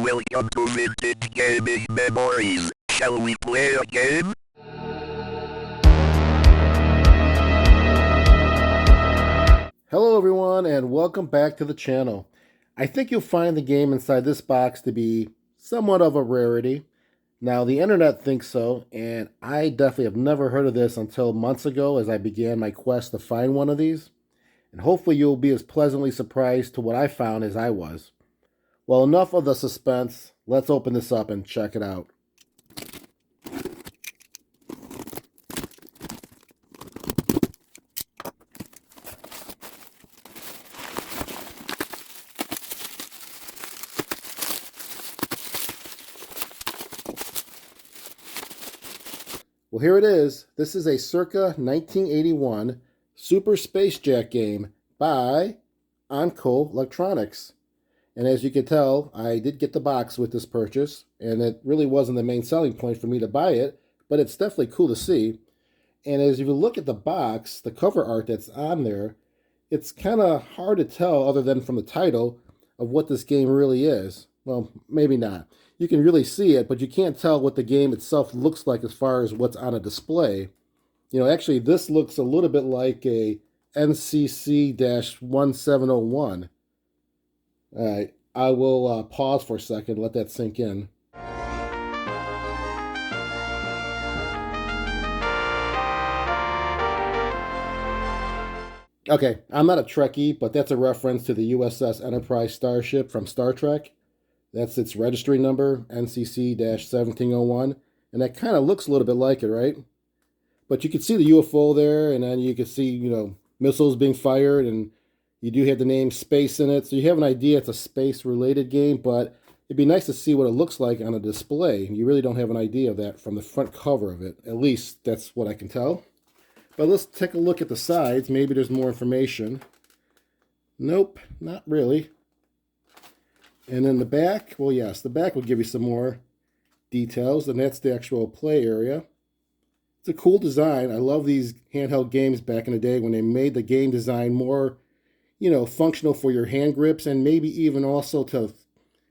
Welcome to Vintage Gaming Memories. Shall we play a game? Hello everyone and welcome back to the channel. I think you'll find the game inside this box to be somewhat of a rarity. Now the internet thinks so, and I definitely have never heard of this until months ago as I began my quest to find one of these. And hopefully you'll be as pleasantly surprised to what I found as I was. Well, enough of the suspense. Let's open this up and check it out. Well, here it is. This is a circa 1981 Super Space Jack game by Onko Electronics. And as you can tell, I did get the box with this purchase, and it really wasn't the main selling point for me to buy it, but it's definitely cool to see. And as you look at the box, the cover art that's on there, it's kind of hard to tell, other than from the title, of what this game really is. Well, maybe not. You can really see it, but you can't tell what the game itself looks like as far as what's on a display. You know, actually, this looks a little bit like a NCC-1701. All right, I will pause for a second, let that sink in. Okay, I'm not a Trekkie, but that's a reference to the USS Enterprise starship from Star Trek. That's its registry number, NCC-1701, and that kind of looks a little bit like it, right? But you can see the UFO there, and then you can see, missiles being fired, and you do have the name space in it, so you have an idea it's a space-related game, but it'd be nice to see what it looks like on a display. You really don't have an idea of that from the front cover of it. At least that's what I can tell. But let's take a look at the sides. Maybe there's more information. Nope, not really. And then the back, well, yes, the back will give you some more details, and that's the actual play area. It's a cool design. I love these handheld games back in the day when they made the game design more functional for your hand grips, and maybe even also to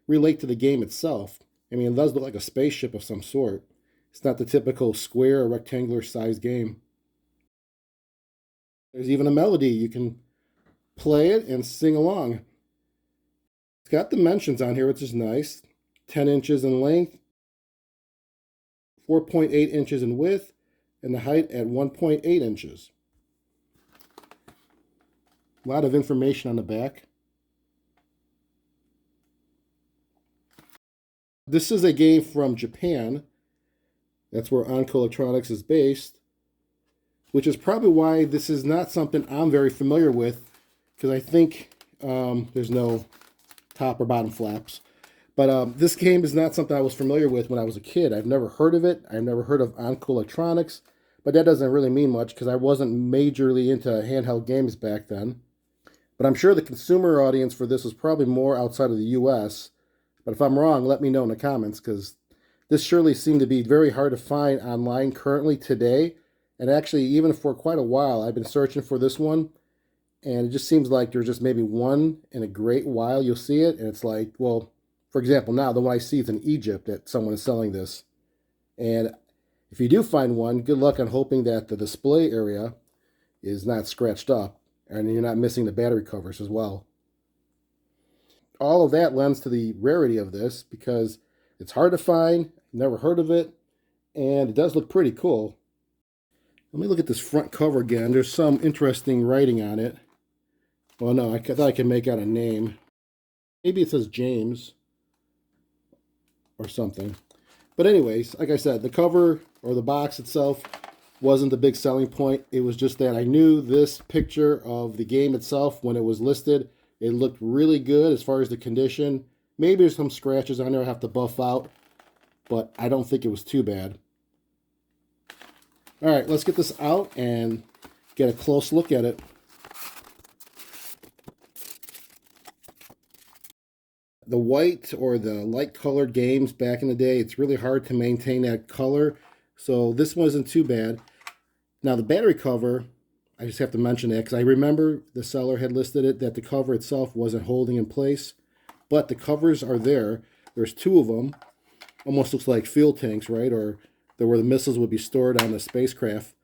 relate to the game itself. I mean, it does look like a spaceship of some sort. It's not the typical square or rectangular sized game. There's even a melody. You can play it and sing along. It's got dimensions on here, which is nice. 10 inches in length, 4.8 inches in width, and the height at 1.8 inches. A lot of information on the back. This is a game from Japan. That's where Onko Electronics is based, which is probably why this is not something I'm very familiar with, because I think there's no top or bottom flaps. But this game is not something I was familiar with when I was a kid. I've never heard of it. I've never heard of Onko Electronics, but that doesn't really mean much because I wasn't majorly into handheld games back then. But I'm sure the consumer audience for this was probably more outside of the US. But if I'm wrong, let me know in the comments, because this surely seemed to be very hard to find online currently today. And actually, even for quite a while, I've been searching for this one. And it just seems like there's just maybe one in a great while you'll see it. And it's like, well, for example, now the one I see is in Egypt that someone is selling this. And if you do find one, good luck on hoping that the display area is not scratched up and you're not missing the battery covers as well. All of that lends to the rarity of this because it's hard to find, never heard of it, and it does look pretty cool. Let me look at this front cover again. There's some interesting writing on it. Well, no, I thought I could make out a name. Maybe it says James or something. But anyways, like I said, the cover or the box itself wasn't the big selling point. It was just that I knew this picture of the game itself when it was listed. It looked really good as far as the condition. Maybe there's some scratches on there I have to buff out, but I don't think it was too bad. All right, let's get this out and get a close look at it. The white or the light colored games back in the day, it's really hard to maintain that color. So this wasn't too bad. Now the battery cover, I just have to mention that because I remember the seller had listed it that the cover itself wasn't holding in place, but the covers are there. There's two of them. Almost looks like fuel tanks, right? Or where the missiles would be stored on the spacecraft.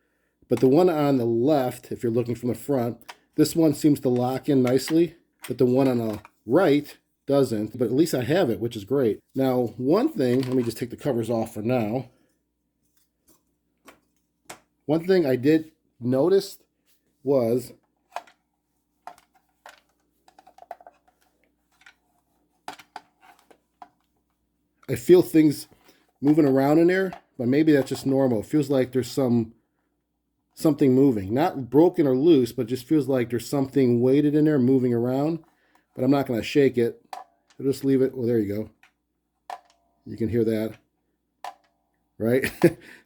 But the one on the left, if you're looking from the front, this one seems to lock in nicely, but the one on the right doesn't. But at least I have it, which is great. Now, one thing, let me just take the covers off for now. One thing I did notice was I feel things moving around in there, but maybe that's just normal. It feels like there's something moving. Not broken or loose, but just feels like there's something weighted in there moving around. But I'm not going to shake it. I'll just leave it. Well, there you go. You can hear that. Right?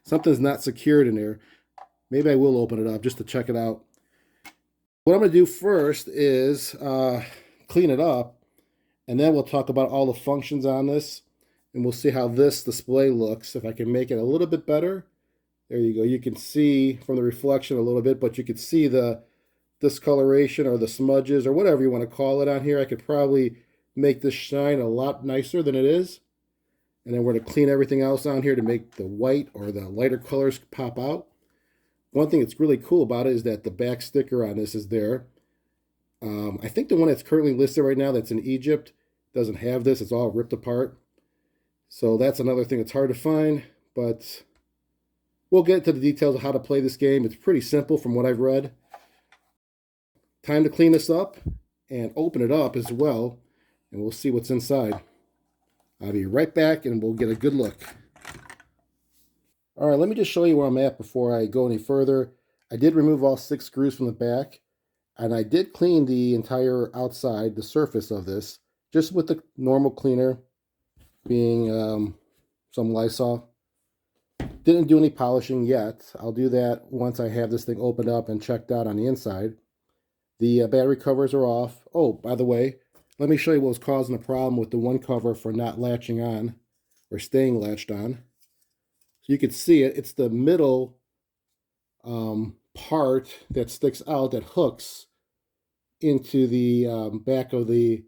Something's not secured in there. Maybe I will open it up just to check it out. What I'm going to do first is clean it up, and then we'll talk about all the functions on this, and we'll see how this display looks, if I can make it a little bit better. There you go. You can see from the reflection a little bit, but you can see the discoloration or the smudges or whatever you want to call it on here. I could probably make this shine a lot nicer than it is. And then we're going to clean everything else on here to make the white or the lighter colors pop out. One thing that's really cool about it is that the back sticker on this is there. I think the one that's currently listed right now that's in Egypt doesn't have this. It's all ripped apart. So that's another thing that's hard to find, but we'll get to the details of how to play this game. It's pretty simple from what I've read. Time to clean this up and open it up as well, and we'll see what's inside. I'll be right back and we'll get a good look. All right, let me just show you where I'm at before I go any further. I did remove all 6 screws from the back, and I did clean the entire outside, the surface of this, just with the normal cleaner, being some Lysol. Didn't do any polishing yet. I'll do that once I have this thing opened up and checked out on the inside. The battery covers are off. Oh, by the way, let me show you what was causing the problem with the one cover for not latching on or staying latched on. So you can see it. It's the middle part that sticks out that hooks into the back of the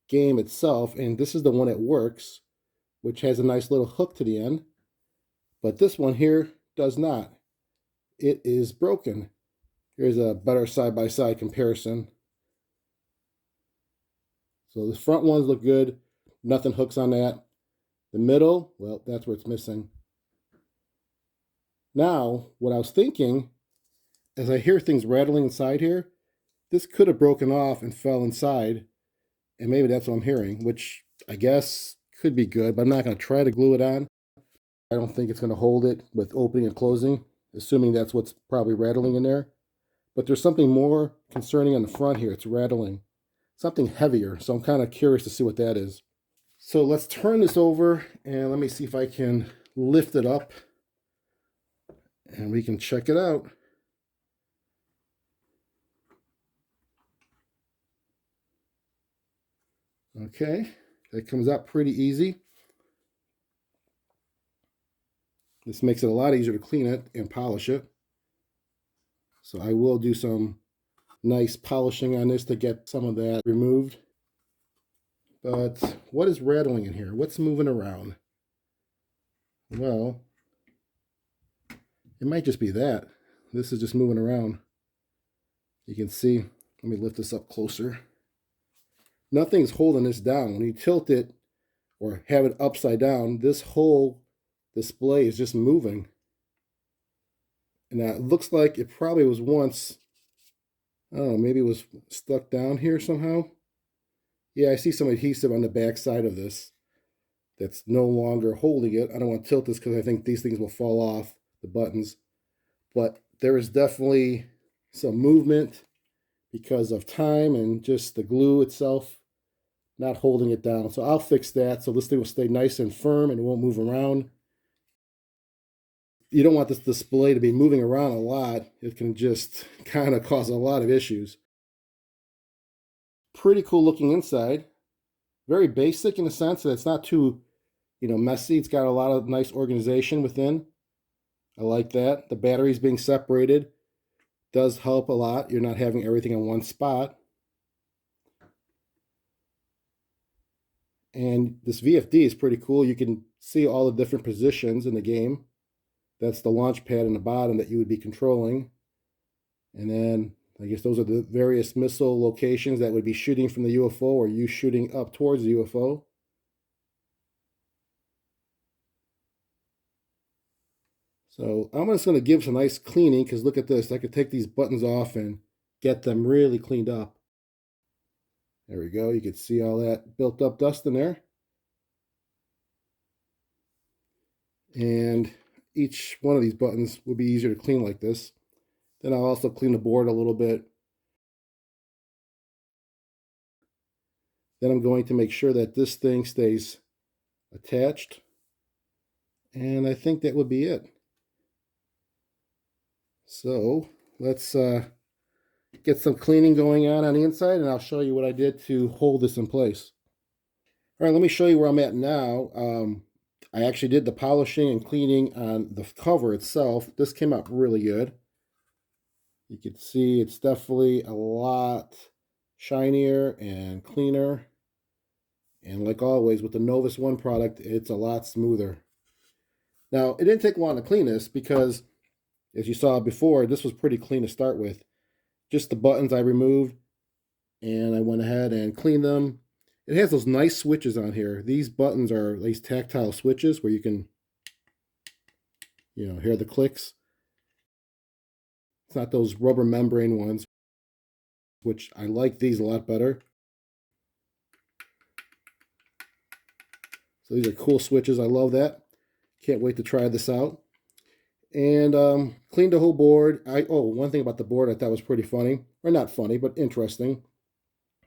game itself. And this is the one that works, which has a nice little hook to the end. But this one here does not. It is broken. Here's a better side-by-side comparison. So the front ones look good. Nothing hooks on that. The middle, well, that's where it's missing. Now, what I was thinking, as I hear things rattling inside here, this could have broken off and fell inside. And maybe that's what I'm hearing, which I guess could be good, but I'm not going to try to glue it on. I don't think it's going to hold it with opening and closing, assuming that's what's probably rattling in there. But there's something more concerning on the front here. It's rattling. Something heavier. So I'm kind of curious to see what that is. So let's turn this over and let me see if I can lift it up and we can check it out. Okay, that comes out pretty easy. This makes it a lot easier to clean it and polish it. So I will do some nice polishing on this to get some of that removed. But what is rattling in here? What's moving around? Well, it might just be that. This is just moving around. You can see, let me lift this up closer. Nothing's holding this down. When you tilt it or have it upside down, this whole display is just moving. And it looks like it probably was once, I don't know, maybe it was stuck down here somehow. Yeah, I see some adhesive on the back side of this that's no longer holding it. I don't want to tilt this because I think these things will fall off, the buttons. But there is definitely some movement because of time and just the glue itself not holding it down. So I'll fix that so this thing will stay nice and firm and it won't move around. You don't want this display to be moving around a lot. It can just kind of cause a lot of issues. Pretty cool looking inside. Very basic in a sense that it's not too, messy. It's got a lot of nice organization within. I like that. The batteries being separated does help a lot. You're not having everything in one spot. And this VFD is pretty cool. You can see all the different positions in the game. That's the launch pad in the bottom that you would be controlling. And then I guess those are the various missile locations that would be shooting from the UFO or you shooting up towards the UFO. So I'm just going to give some nice cleaning because look at this. I could take these buttons off and get them really cleaned up. There we go. You can see all that built up dust in there. And each one of these buttons would be easier to clean like this. Then I'll also clean the board a little bit. Then I'm going to make sure that this thing stays attached. And I think that would be it. So let's get some cleaning going on the inside, and I'll show you what I did to hold this in place. All right, let me show you where I'm at now. I actually did the polishing and cleaning on the cover itself. This came out really good. You can see it's definitely a lot shinier and cleaner. And like always with the Novus One product, it's a lot smoother. Now, it didn't take long to clean this because, as you saw before, this was pretty clean to start with. Just the buttons I removed, and I went ahead and cleaned them. It has those nice switches on here. These buttons are these tactile switches where you can, hear the clicks. It's not those rubber membrane ones, which I like these a lot better. So these are cool switches. I love that. Can't wait to try this out. And cleaned the whole board. One thing about the board I thought was pretty funny. Or not funny, but interesting.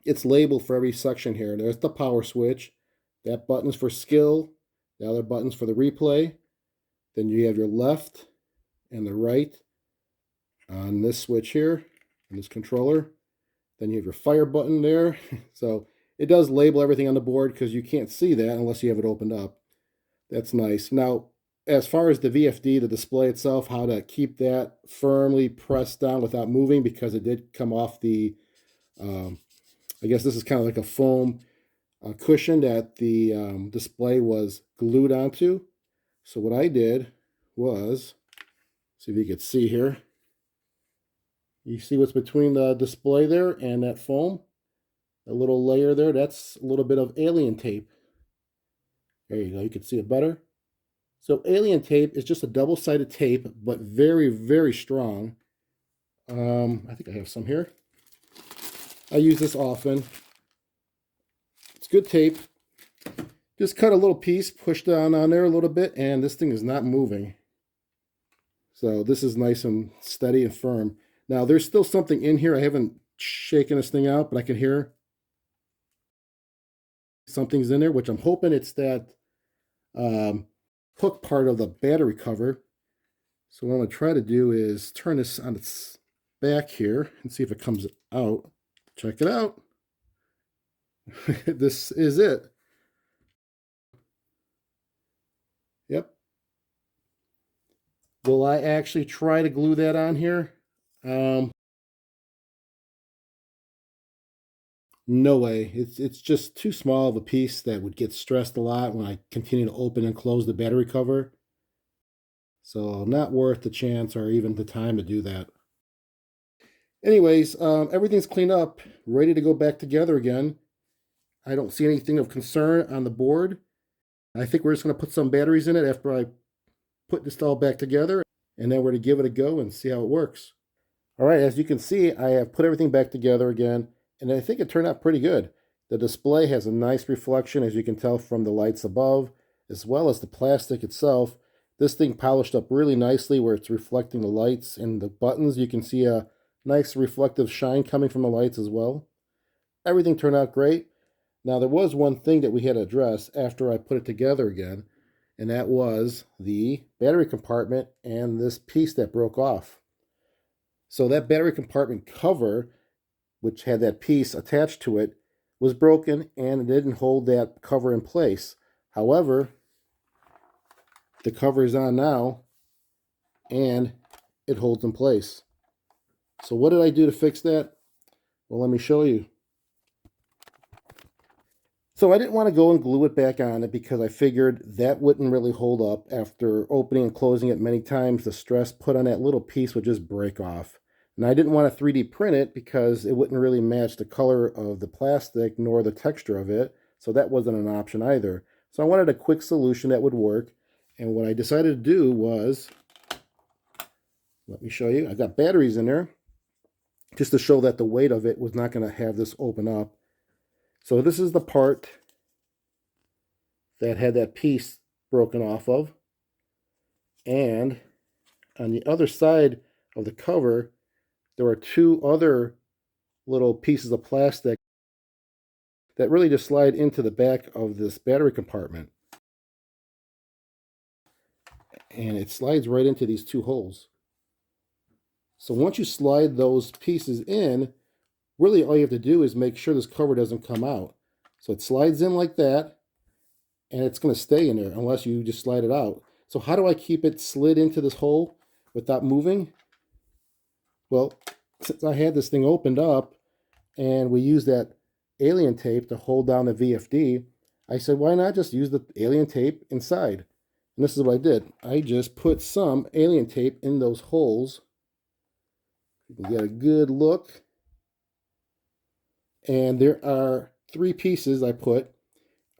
It's labeled for every section here. There's the power switch. That button's for skill. The other button's for the replay. Then you have your left and the right on this switch here, on this controller. Then you have your fire button there. So it does label everything on the board because you can't see that unless you have it opened up. That's nice. Now, as far as the VFD, the display itself, how to keep that firmly pressed down without moving, because it did come off the, I guess this is kind of like a foam cushion that the display was glued onto. So what I did was, see if you could see here. You see what's between the display there and that foam? A little layer there, that's a little bit of alien tape. There you go, you can see it better. So alien tape is just a double-sided tape, but very, very strong. I think I have some here. I use this often. It's good tape. Just cut a little piece, push down on there a little bit, and this thing is not moving. So this is nice and steady and firm. Now there's still something in here. I haven't shaken this thing out, but I can hear something's in there, which I'm hoping it's that hook part of the battery cover. So what I'm going to try to do is turn this on its back here and see if it comes out. Check it out. This is it. Yep. Will I actually try to glue that on here? No way. It's just too small of a piece that would get stressed a lot when I continue to open and close the battery cover. So not worth the chance or even the time to do that. Anyways, everything's cleaned up, ready to go back together again. I don't see anything of concern on the board. I think we're just going to put some batteries in it after I put this all back together, and then we're going to give it a go and see how it works. All right, as you can see, I have put everything back together again, and I think it turned out pretty good. The display has a nice reflection, as you can tell from the lights above, as well as the plastic itself. This thing polished up really nicely where it's reflecting the lights, and the buttons, you can see a nice reflective shine coming from the lights as well. Everything turned out great. Now, there was one thing that we had to address after I put it together again, and that was the battery compartment and this piece that broke off. So that battery compartment cover, which had that piece attached to it, was broken and it didn't hold that cover in place. However, the cover is on now and it holds in place. So what did I do to fix that? Well, let me show you. So I didn't want to go and glue it back on it because I figured that wouldn't really hold up. After opening and closing it many times, the stress put on that little piece would just break off. And I didn't want to 3D print it because it wouldn't really match the color of the plastic nor the texture of it. So that wasn't an option either. So I wanted a quick solution that would work. And what I decided to do was, let me show you, I got batteries in there just to show that the weight of it was not going to have this open up. So this is the part that had that piece broken off of. And on the other side of the cover, there are two other little pieces of plastic that really just slide into the back of this battery compartment. And it slides right into these two holes. So once you slide those pieces in, really all you have to do is make sure this cover doesn't come out. So it slides in like that, and it's going to stay in there unless you just slide it out. So how do I keep it slid into this hole without moving? Well, since I had this thing opened up and we used that alien tape to hold down the VFD, I said, why not just use the alien tape inside? And this is what I did. I just put some alien tape in those holes. You can get a good look. And there are 3 pieces I put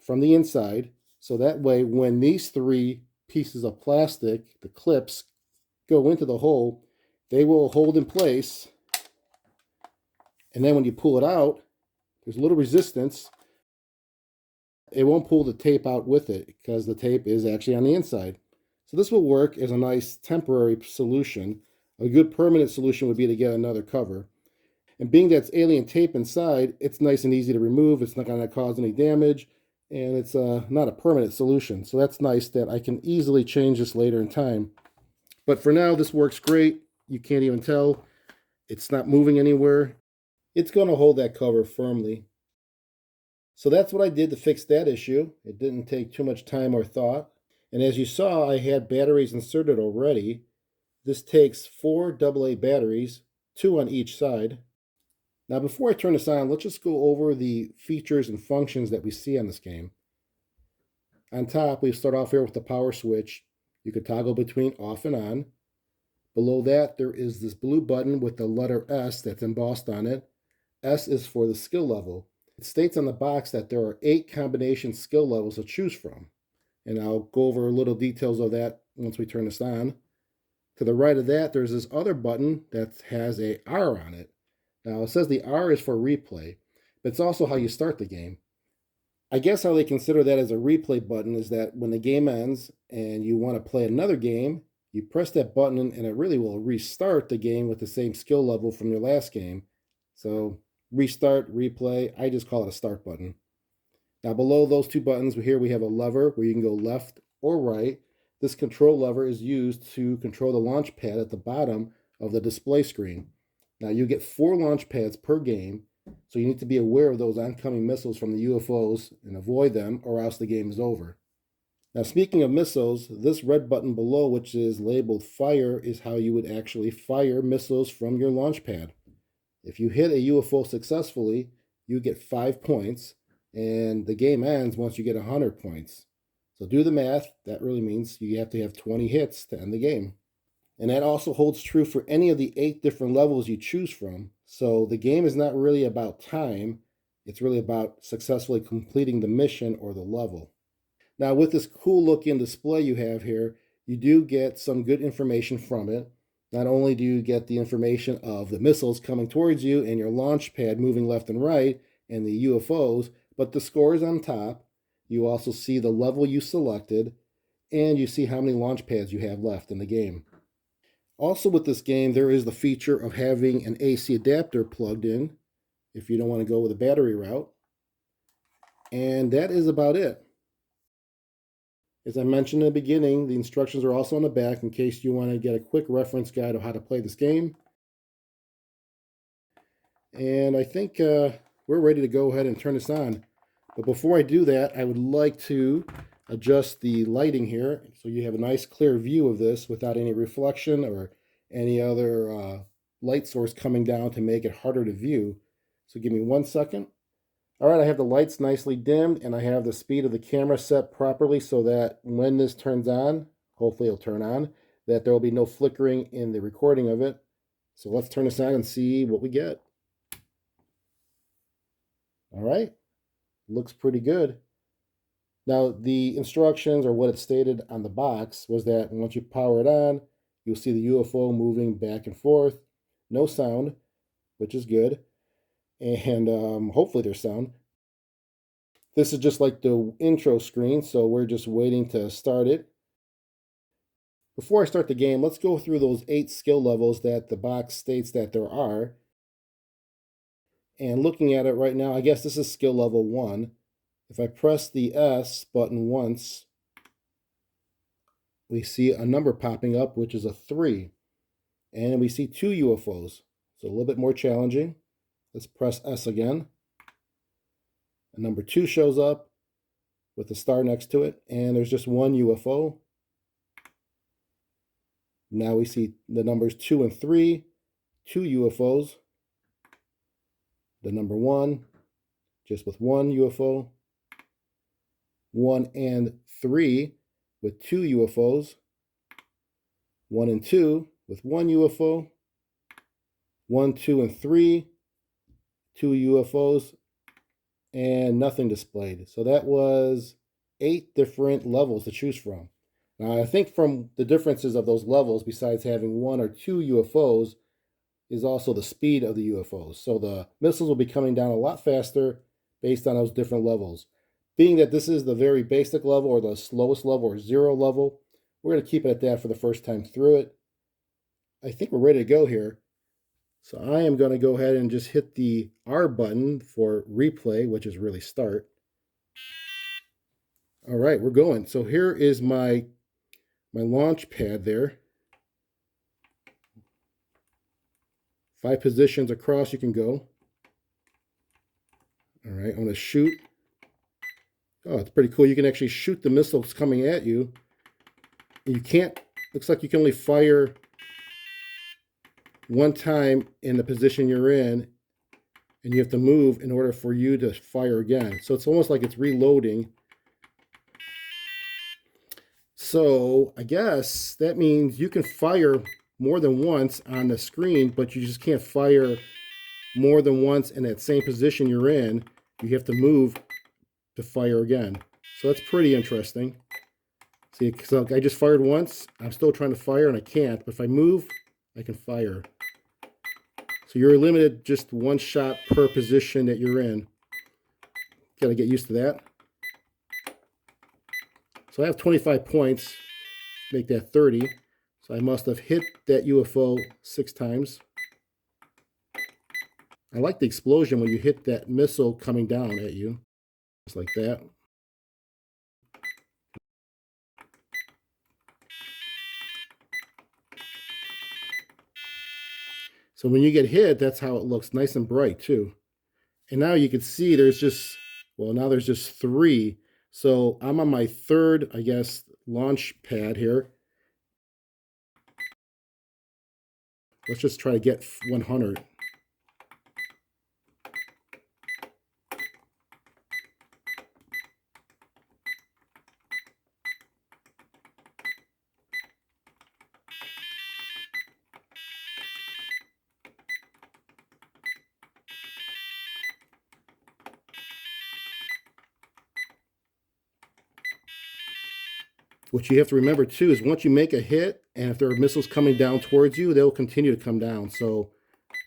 from the inside. So that way, when these 3 pieces of plastic, the clips, go into the hole, they will hold in place. And then when you pull it out, there's a little resistance. It won't pull the tape out with it because the tape is actually on the inside. So this will work as a nice temporary solution. A good permanent solution would be to get another cover. And being that's alien tape inside, it's nice and easy to remove. It's not going to cause any damage. And it's not a permanent solution. So that's nice that I can easily change this later in time. But for now, this works great. You can't even tell. It's not moving anywhere. It's going to hold that cover firmly. So that's what I did to fix that issue. It didn't take too much time or thought. And as you saw, I had batteries inserted already. This takes 4 AA batteries, 2 on each side. Now before I turn this on, let's just go over the features and functions that we see on this game. On top, we start off here with the power switch. You could toggle between off and on. Below that, there is this blue button with the letter S that's embossed on it. S is for the skill level. It states on the box that there are 8 combination skill levels to choose from. And I'll go over little details of that once we turn this on. To the right of that, there's this other button that has a R on it. Now, it says the R is for replay, but it's also how you start the game. I guess how they consider that as a replay button is that when the game ends and you want to play another game, you press that button and it really will restart the game with the same skill level from your last game. So restart, replay, I just call it a start button. Now below those 2 buttons here we have a lever where you can go left or right. This control lever is used to control the launch pad at the bottom of the display screen. Now you get 4 launch pads per game, so you need to be aware of those oncoming missiles from the UFOs and avoid them or else the game is over. Now speaking of missiles, this red button below, which is labeled fire, is how you would actually fire missiles from your launch pad. If you hit a UFO successfully, you get 5 points, and the game ends once you get 100 points. So do the math, that really means you have to have 20 hits to end the game. And that also holds true for any of the 8 different levels you choose from. So the game is not really about time, it's really about successfully completing the mission or the level. Now with this cool looking display you have here, you do get some good information from it. Not only do you get the information of the missiles coming towards you and your launch pad moving left and right and the UFOs, but the scores on top. You also see the level you selected, and you see how many launch pads you have left in the game. Also with this game, there is the feature of having an AC adapter plugged in if you don't want to go with a battery route. And that is about it. As I mentioned in the beginning, the instructions are also on the back in case you want to get a quick reference guide of how to play this game. And I think we're ready to go ahead and turn this on. But before I do that, I would like to adjust the lighting here so you have a nice clear view of this without any reflection or any other light source coming down to make it harder to view. So give me 1 second. All right, I have the lights nicely dimmed, and I have the speed of the camera set properly so that when this turns on, hopefully it'll turn on, that there will be no flickering in the recording of it. So let's turn this on and see what we get. All right, looks pretty good. Now, the instructions, or what it stated on the box, was that once you power it on, you'll see the UFO moving back and forth. No sound, which is good. And hopefully there's sound. This is just like the intro screen, so we're just waiting to start it. Before I start the game, let's go through those 8 skill levels that the box states that there are. And looking at it right now, I guess this is skill level 1. If I press the S button once, we see a number popping up, which is a 3. And we see 2 UFOs. So a little bit more challenging. Let's press S again. And number 2 shows up with a star next to it, and there's just 1 UFO. Now we see the numbers 2 and 3, 2 UFOs. The number 1, just with 1 UFO. 1 and 3 with 2 UFOs. 1 and 2 with 1 UFO. 1, 2, and 3, 2 UFOs, and nothing displayed. So that was 8 different levels to choose from. Now, I think from the differences of those levels, besides having 1 or 2 UFOs, is also the speed of the UFOs. So the missiles will be coming down a lot faster based on those different levels. Being that this is the very basic level, or the slowest level, or 0 level, we're going to keep it at that for the first time through it. I think we're ready to go here. So I am going to go ahead and just hit the R button for replay, which is really start. All right, we're going. So here is my launch pad there. 5 positions across you can go. All right, I'm going to shoot. Oh, it's pretty cool. You can actually shoot the missiles coming at you. You can't, looks like you can only fire 1 time in the position you're in, and you have to move in order for you to fire again. So it's almost like it's reloading. So I guess that means you can fire more than once on the screen, but you just can't fire more than once in that same position you're in. You have to move to fire again. So that's pretty interesting. See, so I just fired once. I'm still trying to fire and I can't, but if I move, I can fire. So you're limited just 1 shot per position that you're in. Got to get used to that. So I have 25 points, make that 30. So I must have hit that UFO 6 times. I like the explosion when you hit that missile coming down at you. Just like that. So when you get hit, that's how it looks, nice and bright too. And now you can see there's just, well, now there's just 3. So I'm on my 3rd, I guess, launch pad here. Let's just try to get 100. What you have to remember too is once you make a hit, and if there are missiles coming down towards you, they'll continue to come down. So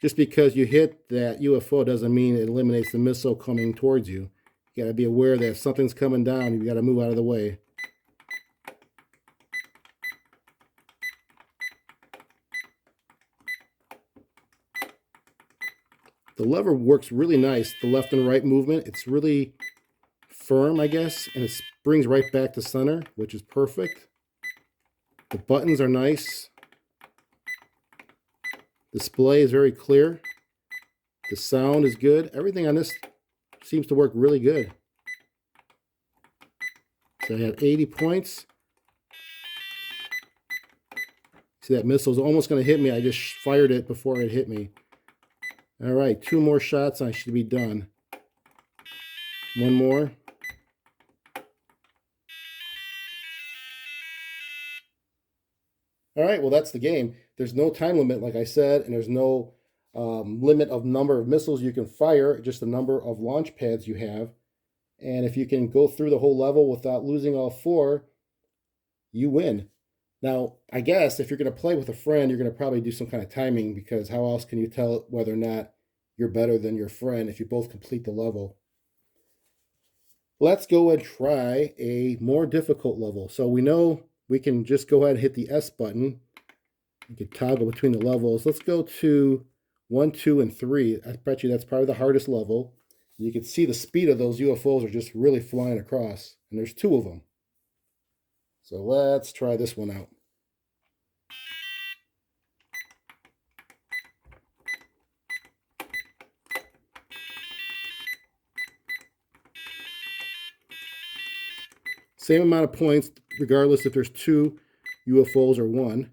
just because you hit that UFO doesn't mean it eliminates the missile coming towards you. You got to be aware that if something's coming down, you got to move out of the way. The lever works really nice, the left and right movement. It's really firm, I guess, and it brings right back to center, which is perfect. The buttons are nice. Display is very clear. The sound is good. Everything on this seems to work really good. So I had 80 points. See, that missile's almost going to hit me. I just fired it before it hit me. All right, 2 more shots and I should be done. One more. All right, well, that's the game. There's no time limit, like I said, and there's no limit of number of missiles you can fire, just the number of launch pads you have. And if you can go through the whole level without losing all four, you win. Now, I guess if you're going to play with a friend, you're going to probably do some kind of timing, because how else can you tell whether or not you're better than your friend if you both complete the level? Let's go and try a more difficult level. So we know we can just go ahead and hit the S button. You can toggle between the levels. Let's go to 1, 2, and 3. I bet you that's probably the hardest level. You can see the speed of those UFOs are just really flying across. And there's 2 of them. So let's try this one out. Same amount of points, regardless if there's 2 UFOs or 1.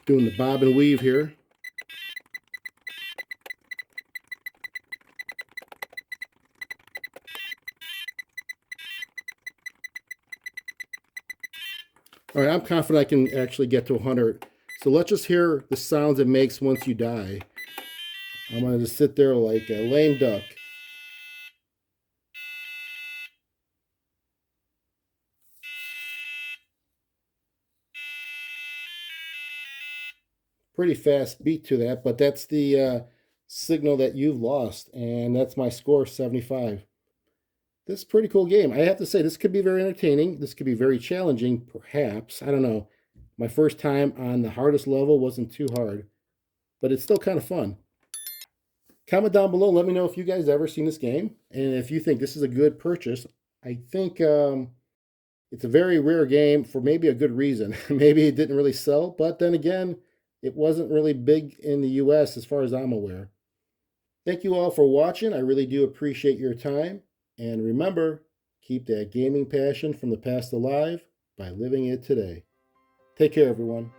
Doing the bob and weave here. All right, I'm confident I can actually get to 100. So let's just hear the sounds it makes once you die. I'm going to just sit there like a lame duck. Pretty fast beat to that, but that's the signal that you've lost, and that's my score, 75. This is a pretty cool game. I have to say, this could be very entertaining. This could be very challenging, perhaps. I don't know. My first time on the hardest level wasn't too hard, but it's still kind of fun. Comment down below. Let me know if you guys ever seen this game, and if you think this is a good purchase. I think it's a very rare game for maybe a good reason. Maybe it didn't really sell, but then again, it wasn't really big in the US as far as I'm aware. Thank you all for watching. I really do appreciate your time. And remember, keep that gaming passion from the past alive by living it today. Take care, everyone.